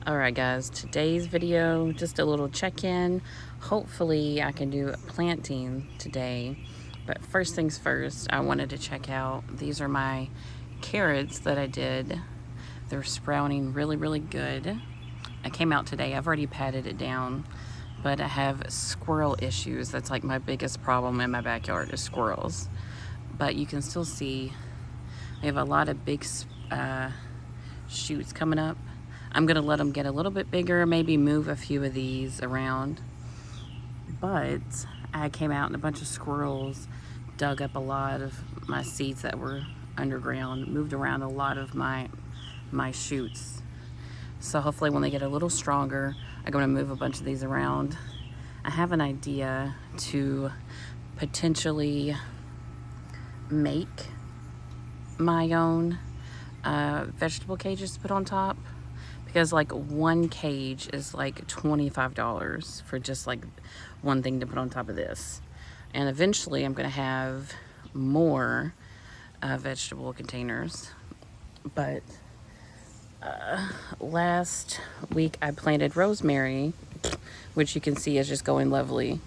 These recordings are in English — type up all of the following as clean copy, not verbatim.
Alright guys, today's video, just a little check-in. Hopefully I can do planting today. But first things first, I wanted to check out, these are my carrots that I did. They're sprouting really good. I came out today, I've already patted it down, but I have squirrel issues. That's like my biggest problem in my backyard is squirrels. But you can still see we have a lot of big shoots coming up. I'm gonna let them get a little bit bigger, maybe move a few of these around. But I came out and a bunch of squirrels dug up a lot of my seeds that were underground, moved around a lot of my shoots. So hopefully when they get a little stronger, I'm gonna move a bunch of these around. I have an idea to potentially make my own vegetable cages to put on top, because like one cage is like $25 for just like one thing to put on top of this. And eventually I'm gonna have more vegetable containers. But last week I planted rosemary, which you can see is just going lovely.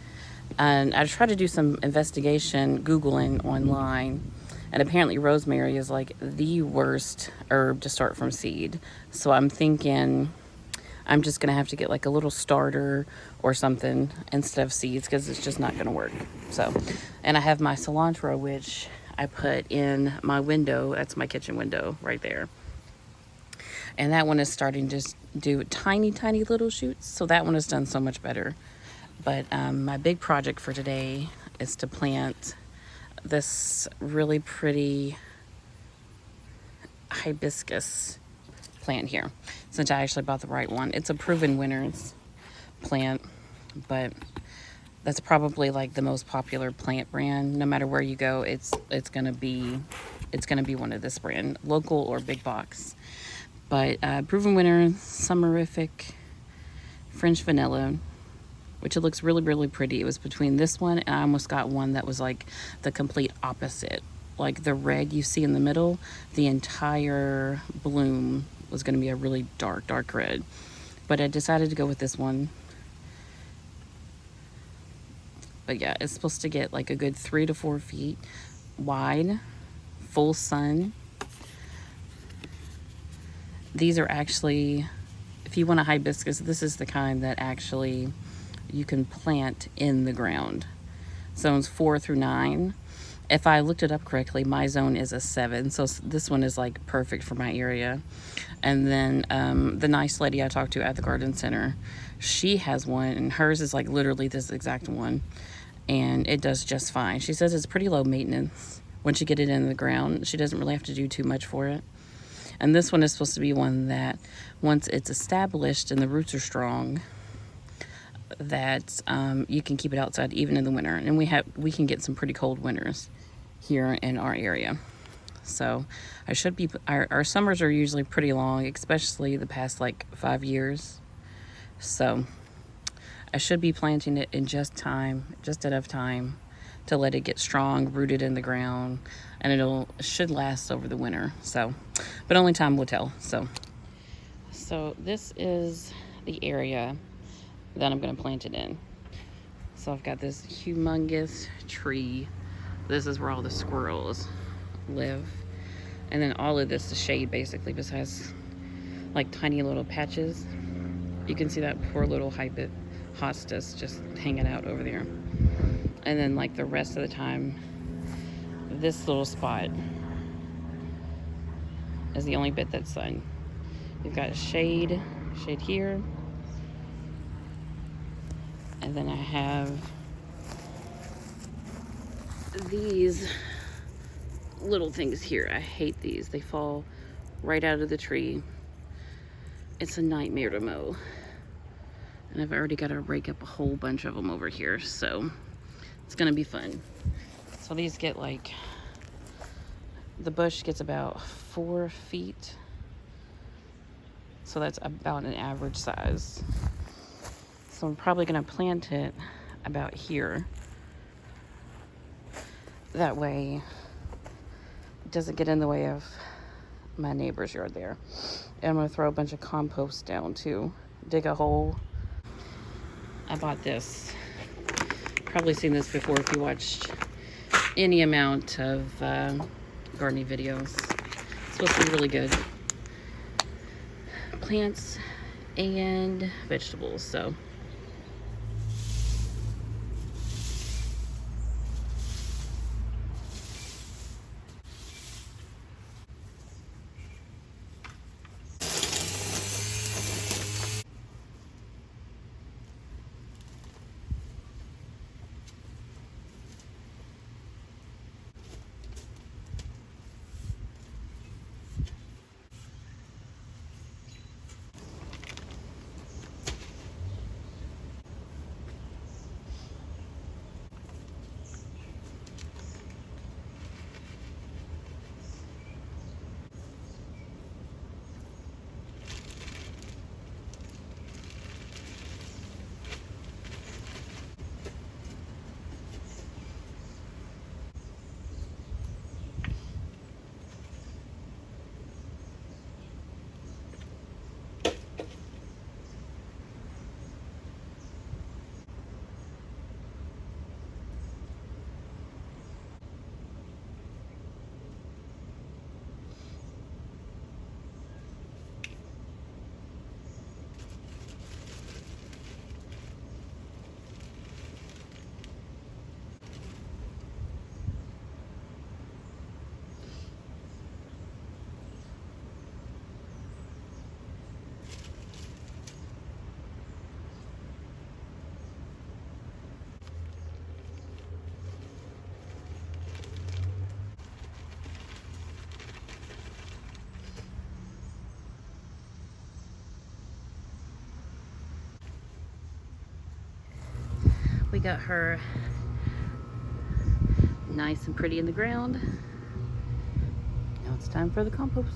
And I tried to do some investigation, Googling online, and apparently rosemary is like the worst herb to start from seed. So I'm thinking I'm just gonna have to get like a little starter or something instead of seeds, because it's just not gonna work. So, and I have my cilantro, which I put in my window. That's my kitchen window right there. And that one is starting to do tiny little shoots. So that one has done so much better. But my big project for today is to plant this really pretty hibiscus plant here, since I actually bought the right one. It's a Proven Winners plant, but that's probably like the most popular plant brand. No matter where you go, it's gonna be one of this brand, local or big box. But Proven Winners Summerific French Vanilla, which it looks really pretty. It was between this one and I almost got one that was like the complete opposite. Like the red you see in the middle, the entire bloom was gonna be a really dark red. But I decided to go with this one. But yeah, it's supposed to get like a good 3 to 4 feet wide, full sun. These are actually, if you want a hibiscus, this is the kind that actually you can plant in the ground. Zones 4 through 9. If I looked it up correctly, my zone is a 7, so this one is like perfect for my area. And then the nice lady I talked to at the garden center, she has one, and hers is like literally this exact one, and it does just fine. She says it's pretty low maintenance once you get it in the ground. She doesn't really have to do too much for it. And this one is supposed to be one that once it's established and the roots are strong, that you can keep it outside even in the winter. And we can get some pretty cold winters here in our area. So our summers are usually pretty long, especially the past like 5 years. So I should be planting it in just enough time to let it get strong, rooted in the ground, and it should last over the winter. So, but only time will tell. So this is the area that I'm gonna plant it in. So I've got this humongous tree. This is where all the squirrels live. And then all of this is shade basically, besides like tiny little patches. You can see that poor little hostas just hanging out over there. And then like the rest of the time, this little spot is the only bit that's sun. You've got shade here. And then I have these little things here. I hate these. They fall right out of the tree. It's a nightmare to mow. And I've already got to rake up a whole bunch of them over here. So it's gonna be fun. So these get like, the bush gets about 4 feet. So that's about an average size. So I'm probably gonna plant it about here. That way it doesn't get in the way of my neighbor's yard there. And I'm going to throw a bunch of compost down too. Dig a hole. I bought this. Probably seen this before if you watched any amount of gardening videos. It's supposed to be really good. Plants and vegetables, so. We got her nice and pretty in the ground. Now it's time for the compost.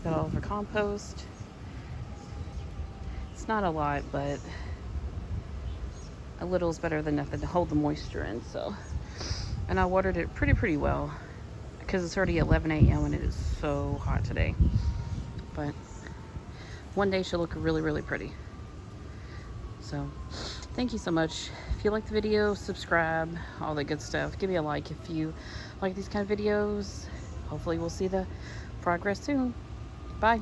Got all of her compost. It's not a lot, but a little is better than nothing to hold the moisture in. So, and I watered it pretty well because it's already 11 a.m. and it is so hot today. But one day she'll look really pretty. So thank you so much. If you like the video, subscribe, all that good stuff. Give me a like if you like these kind of videos. Hopefully we'll see the progress soon. Bye.